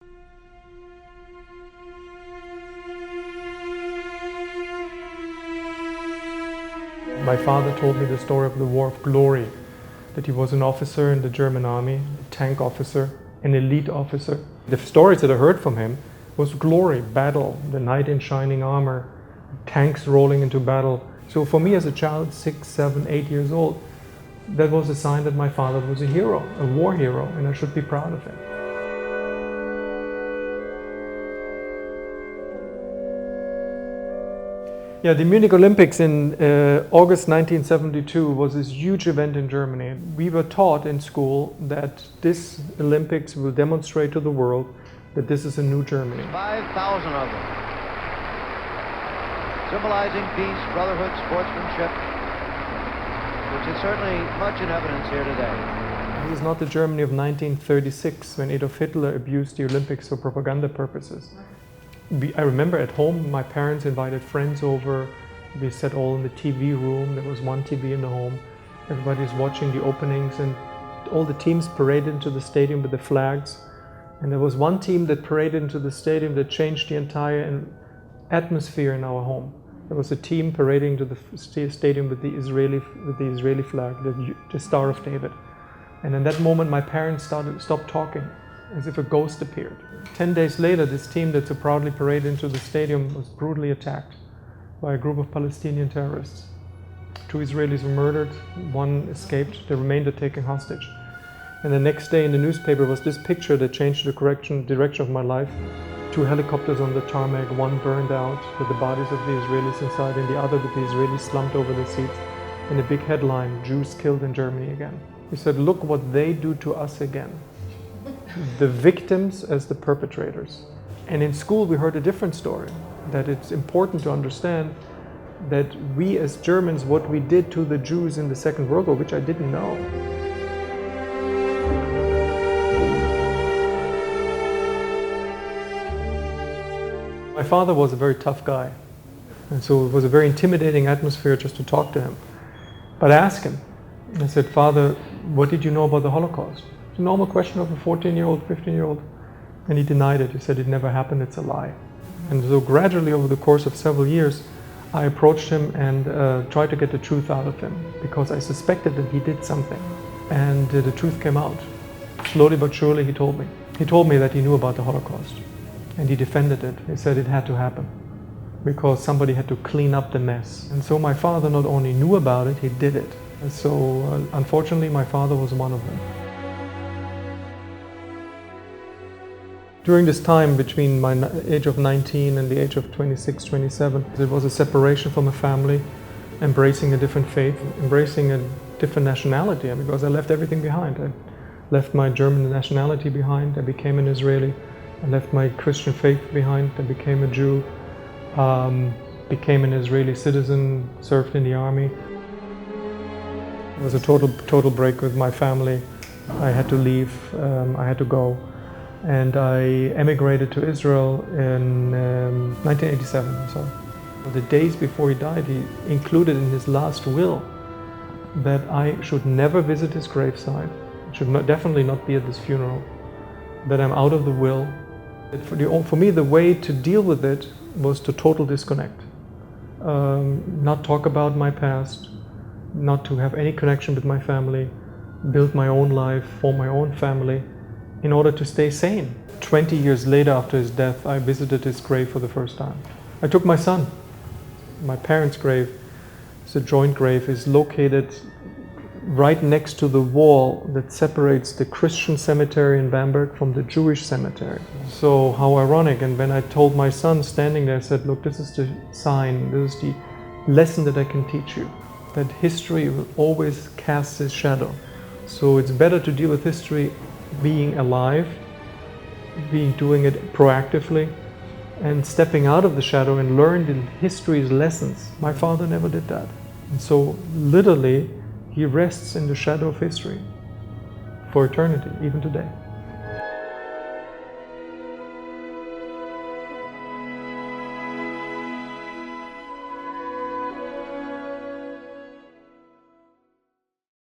My father told me the story of the War of Glory, that he was an officer in the German army, a tank officer, an elite officer. The stories that I heard from him was glory, battle, the knight in shining armor, tanks rolling into battle. So for me as a child, 6, 7, 8 years old, that was a sign that my father was a hero, a war hero, and I should be proud of him. Yeah, the Munich Olympics in August 1972 was this huge event in Germany. We were taught in school that this Olympics will demonstrate to the world that this is a new Germany. 5,000 of them, symbolizing peace, brotherhood, sportsmanship, which is certainly much in evidence here today. This is not the Germany of 1936 when Adolf Hitler abused the Olympics for propaganda purposes. I remember at home, my parents invited friends over. We sat all in the TV room. There was one TV in the home. Everybody's watching the openings, and all the teams paraded into the stadium with the flags. And there was one team that paraded into the stadium that changed the entire atmosphere in our home. There was a team parading to the stadium with the Israeli flag, the Star of David. And in that moment, my parents stopped talking, as if a ghost appeared. 10 days later, this team that so proudly paraded into the stadium was brutally attacked by a group of Palestinian terrorists. 2 Israelis were murdered, 1 escaped, the remainder taken hostage. And the next day in the newspaper was this picture that changed the direction of my life. 2 helicopters on the tarmac, 1 burned out with the bodies of the Israelis inside, and the other with the Israelis slumped over the seats. And a big headline, Jews killed in Germany again. He said, look what they do to us again. The victims as the perpetrators. And in school we heard a different story, that it's important to understand that we as Germans, what we did to the Jews in the Second World War, which I didn't know. My father was a very tough guy, and so it was a very intimidating atmosphere just to talk to him. But I asked him, I said, Father, what did you know about the Holocaust? A normal question of a 14-year-old, 15-year-old. And he denied it. He said it never happened, it's a lie. And so gradually over the course of several years, I approached him and tried to get the truth out of him, because I suspected that he did something. And the truth came out. Slowly but surely he told me. He told me that he knew about the Holocaust. And he defended it. He said it had to happen, because somebody had to clean up the mess. And so my father not only knew about it, he did it. And so unfortunately my father was one of them. During this time between my age of 19 and the age of 26, 27, there was a separation from a family, embracing a different faith, embracing a different nationality, because I left everything behind. I left my German nationality behind, I became an Israeli. I left my Christian faith behind, I became a Jew, became an Israeli citizen, served in the army. It was a total break with my family. I had to leave, I had to go. And I emigrated to Israel in 1987. So the days before he died, he included in his last will that I should never visit his graveside, should definitely not be at this funeral, that I'm out of the will. For me, the way to deal with it was to total disconnect. Not talk about my past, not to have any connection with my family, build my own life, form my own family, in order to stay sane. 20 years later after his death, I visited his grave for the first time. I took my son. My parents' grave, it's a joint grave, is located right next to the wall that separates the Christian cemetery in Bamberg from the Jewish cemetery. So how ironic. And when I told my son standing there, I said, look, this is the sign, this is the lesson that I can teach you, that history will always cast its shadow. So it's better to deal with history being alive, doing it proactively, and stepping out of the shadow and learning history's lessons. My father never did that. And so literally, he rests in the shadow of history for eternity, even today.